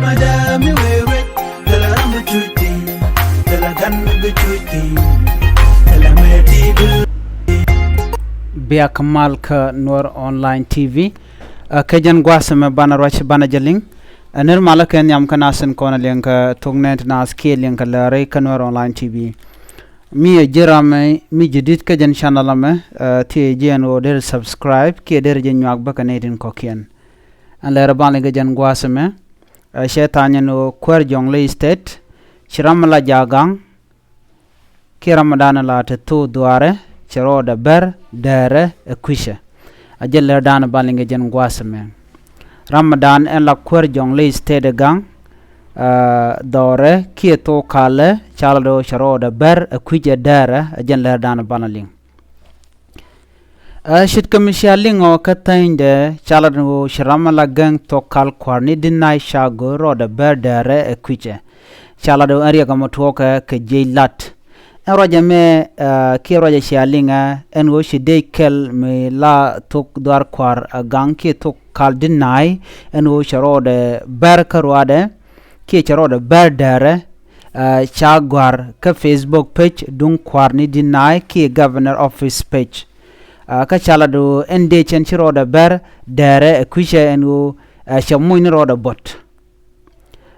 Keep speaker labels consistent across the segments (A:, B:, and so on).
A: madami wewe tala muchuti tala gan muchuti tala metibu
B: Bia Kamal ka Nuer online TV kajan gwasame bana roch bana jaling Ner malaken yam kanasen kona lenka thoknath nas ke lenka Läär ka Nuer online TV mi jirame mi jidit kajan channel ame ti jen o der subscribe ke der jen nyak bakanetin kokien an Läär bana gajan gwasame shaytanya no kwer Jonglei state chiramla jagang ke Ramadan la te to duare chero da ber däär kwisha ajel Läär dan bana gajan gwasame Ramadan en la kwer Jonglei state gang dore kieto kale chaldo sharoda ber kwije däär ajen Läär dan banaling shit komishaling o katinde chaldo sharamala gang to kal kwarni dinai shago roda ber däär kwije chaldo area gamotoka ke jeilat roja me ki roja shalinga en wo shide kel me la tok dar kwar gang ki tok kal dinai en wo sharode ber karwade ki sharode ber däär chagwar ka Facebook page dung kwarni dinai ki governor office page ka chalado ende chen sharode ber däär kwisha en wo shamuin roda bot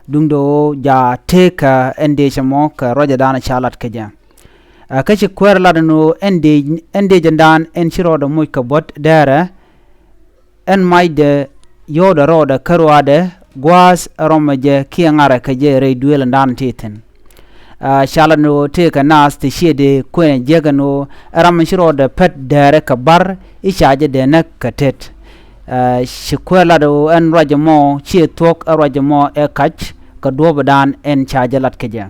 B: dung do ja teka ende chamo ka roja dana chalat kaja kachi kwer ladano ende jandan en shiroda moika bot däär en maide yoda roda karwade gwas romaje kiangara kaje reduel ndan titen shalano teka nas te shede kwen jegano ram shiroda pet däär kabar ishaje de nak katet shikwer lado en rajamo chi tok rajamo e kach kadobadan en chajalat kaje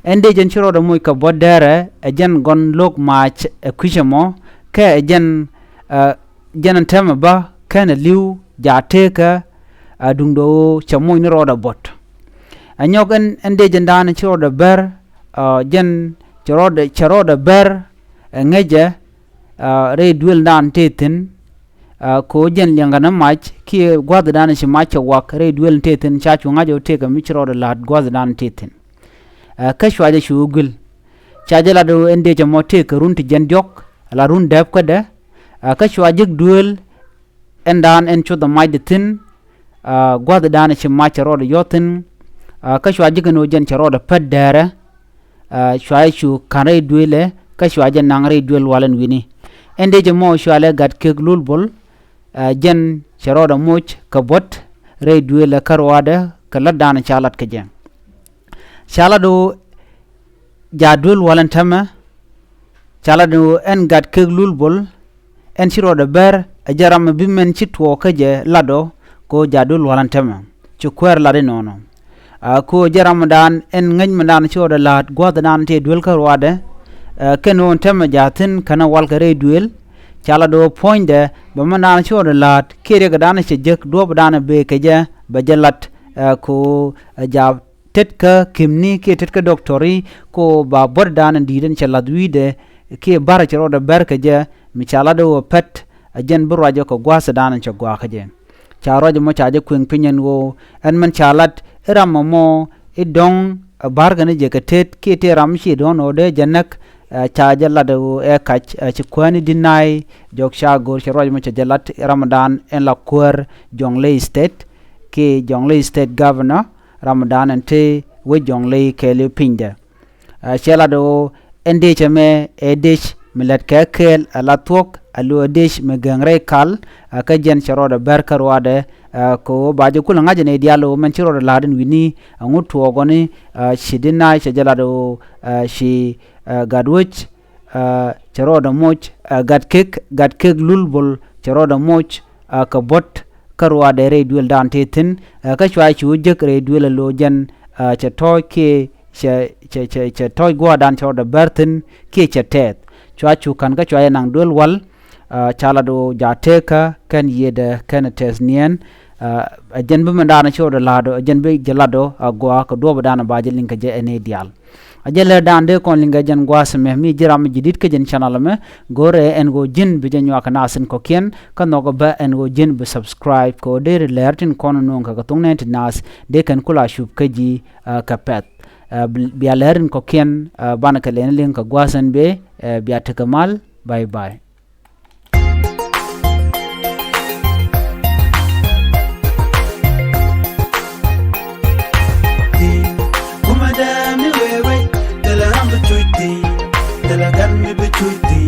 B: ende jen shiroda moika bot däär ejen gon lok match kwishamo ke ejen tema ba kana liu jateka dungdo chamoy ni roda bot anyogan ende jandana chiroda ber jen chiroda ber ngeje re duel dan tetin ko jen lyangana match ki gwad dan shi match wak re duel tetin chachu ngajo teka mi chiroda lad gwad dan tetin kashwaje shugul chajala do ende jamo teka runti jen jok la run deb kada kashwaje duel endan en cho the maiditin gwad dan shi match roda yotin kashwaje gano jen charoda ped däär shwai shu kanre duele kashwaje nangre duel walen wini ende jamo shwale gat kek lulbol jen charoda moch kabot re duele karwade kala dan chalat kaje chalado jadul walantama chalado en gat kek lulbol en shiroda ber ajaram bimen chitwo kaje lado ko jadul walantama chukwer lade nono ko jaram dan en ngany dan choda lat gwadan te duel karwade kenon tema jatin kana walkare duel chalado poinde bamanan choda lat kire gadan chejek do badana be kaje bajalat ko jab tetka kimni ke tetka doktori ko ba bordan diden chaladwide ke bara choda ber kaje mi chalado pet ajen burwaje ko gwasa dan chagwa kaje charoje mo chaje kweng pinyen wo en man chalat ramamo idong bargane je katet ke te ramshi don ode janak chaje lado e kach chikwani dinai joksha gor charoje mo chajalat Ramadan en la kwer Jonglei state ke Jonglei state governor Ramadan ente we Jonglei kele pinda chelado ende chame edish milat kakel alatok alu edish megangre kal ka jen charoda berkar wade ko baje kula ngajene dialo men charoda ladin wini ngutu ogoni shidina chajalado shi gadwich charoda moch gatkek lulbol charoda moch ka bot karwade re duel dan tetin ka chwa chu jek re duel lo jen chatoy ke che toy gwa dan charoda bertin ke chatet chwa chu kan ka chwa nang duel wal chalado jateka kan yeda kan tesnien ajen be mandana choda lado ajen be jalado agwa ko do badana baje linka je ene dial ajale dande kon linga jan gwasme mi jiram jidit ke jen channel me gore en go jin bi jan yak nasin ko ken kan no go ba en go jin bi subscribe ko de lertin kon non ka tungnet nas de kan kula shub kaji kapet biya lerin ko ken bana ka len lin ka gwasan be biya takamal bye bye.
A: Tala gan mi bechuti,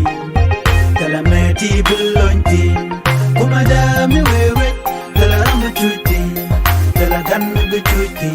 A: tala meti belonti. Kuma da mi wewe, tala am bechuti, tala gan mi bechuti.